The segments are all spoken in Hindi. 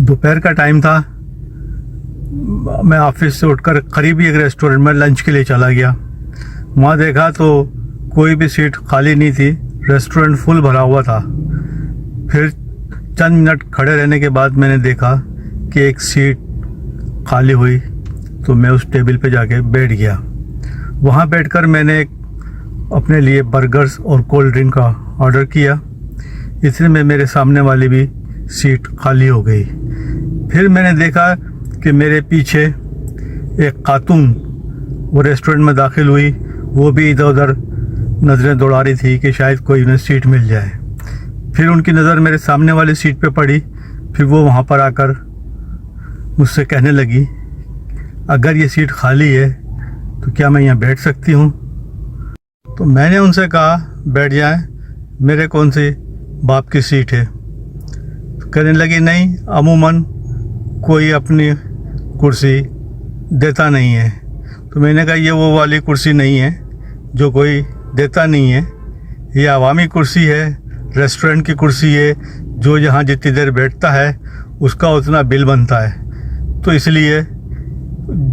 दोपहर का टाइम था। मैं ऑफिस से उठकर करीब ही एक रेस्टोरेंट में लंच के लिए चला गया। वहाँ देखा तो कोई भी सीट खाली नहीं थी, रेस्टोरेंट फुल भरा हुआ था। फिर चंद मिनट खड़े रहने के बाद मैंने देखा कि एक सीट खाली हुई, तो मैं उस टेबल पे जाके बैठ गया। वहाँ बैठकर मैंने अपने लिए बर्गर्स और कोल्ड ड्रिंक का ऑर्डर किया। इतने में मेरे सामने वाली भी सीट खाली हो गई। फिर मैंने देखा कि मेरे पीछे एक खातून वो रेस्टोरेंट में दाखिल हुई। वो भी इधर उधर नज़रें दौड़ा रही थी कि शायद कोई उन्हें सीट मिल जाए। फिर उनकी नज़र मेरे सामने वाली सीट पे पड़ी। फिर वो वहाँ पर आकर मुझसे कहने लगी, अगर ये सीट खाली है तो क्या मैं यहाँ बैठ सकती हूँ? तो मैंने उनसे कहा, बैठ जाएं, मेरे कौन सी बाप की सीट है। तो कहने लगी, नहीं, अमूमन कोई अपनी कुर्सी देता नहीं है। तो मैंने कहा, ये वो वाली कुर्सी नहीं है जो कोई देता नहीं है, ये अवामी कुर्सी है, रेस्टोरेंट की कुर्सी है। जो जहाँ जितनी देर बैठता है उसका उतना बिल बनता है, तो इसलिए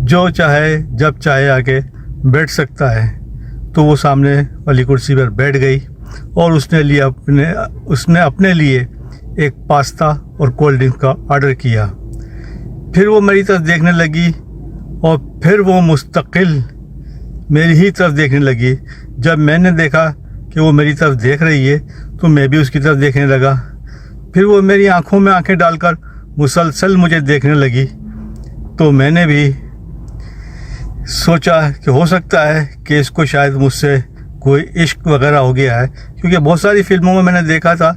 जो चाहे जब चाहे आके बैठ सकता है। तो वो सामने वाली कुर्सी पर बैठ गई और उसने अपने लिए एक पास्ता और कोल्ड ड्रिंक का ऑर्डर किया। फिर वो मेरी तरफ देखने लगी और फिर वो मुस्तकिल मेरी ही तरफ देखने लगी। जब मैंने देखा कि वो मेरी तरफ देख रही है तो मैं भी उसकी तरफ देखने लगा। फिर वो मेरी आंखों में आंखें डालकर मुसलसल मुझे देखने लगी। तो मैंने भी सोचा कि हो सकता है कि इसको शायद मुझसे कोई इश्क वगैरह हो गया है, क्योंकि बहुत सारी फिल्मों में मैंने देखा था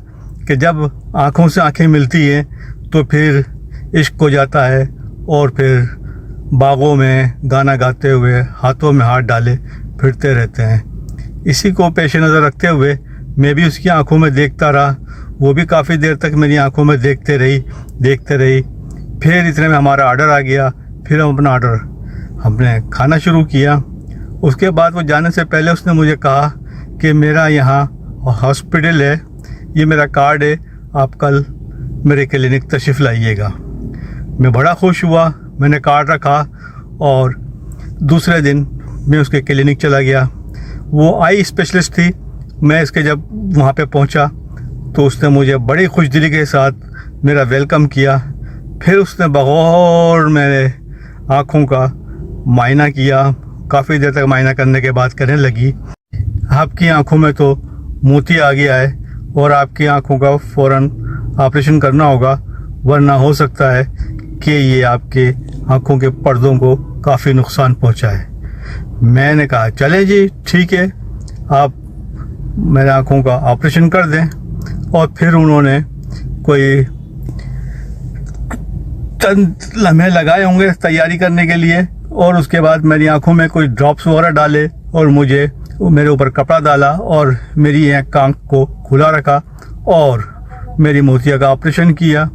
कि जब आंखों से आंखें मिलती हैं तो फिर इश्क हो जाता है और फिर बागों में गाना गाते हुए हाथों में हाथ डाले फिरते रहते हैं। इसी को पेश नज़र रखते हुए मैं भी उसकी आंखों में देखता रहा। वो भी काफ़ी देर तक मेरी आंखों में देखते रही। फिर इतने में हमारा ऑर्डर आ गया। फिर हमने खाना शुरू किया। उसके बाद वो जाने से पहले उसने मुझे कहा कि मेरा यहाँ हॉस्पिटल है, ये मेरा कार्ड है, आप कल मेरे क्लिनिक तशरीफ़ लाइएगा। मैं बड़ा खुश हुआ, मैंने कार्ड रखा और दूसरे दिन मैं उसके क्लिनिक चला गया। वो आई स्पेशलिस्ट थी। मैं इसके जब वहाँ पे पहुँचा तो उसने मुझे बड़ी खुशदिली के साथ मेरा वेलकम किया। फिर उसने बगौर मेरे आँखों का मायना किया। काफ़ी देर तक मायना करने के बाद कहने लगी, आपकी आंखों में तो मोती आ गया है और आपकी आंखों का फ़ौरन ऑपरेशन करना होगा, वरना हो सकता है कि ये आपके आंखों के पर्दों को काफ़ी नुकसान पहुंचाए। मैंने कहा, चले जी, ठीक है, आप मेरे आंखों का ऑपरेशन कर दें। और फिर उन्होंने कोई चंद लम्हे लगाए होंगे तैयारी करने के लिए और उसके बाद मेरी आंखों में कोई ड्रॉप्स वगैरह डाले और मेरे ऊपर कपड़ा डाला और मेरी एक आंख को खुला रखा और मेरी मोतिया का ऑपरेशन किया।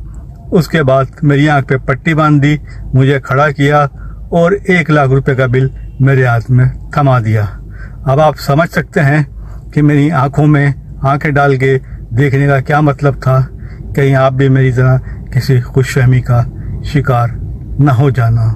उसके बाद मेरी आंख पे पट्टी बांध दी, मुझे खड़ा किया और 1 लाख रुपए का बिल मेरे हाथ में थमा दिया। अब आप समझ सकते हैं कि मेरी आंखों में आंखें डाल के देखने का क्या मतलब था। कहीं आप भी मेरी तरह किसी खुशफहमी का शिकार न हो जाना।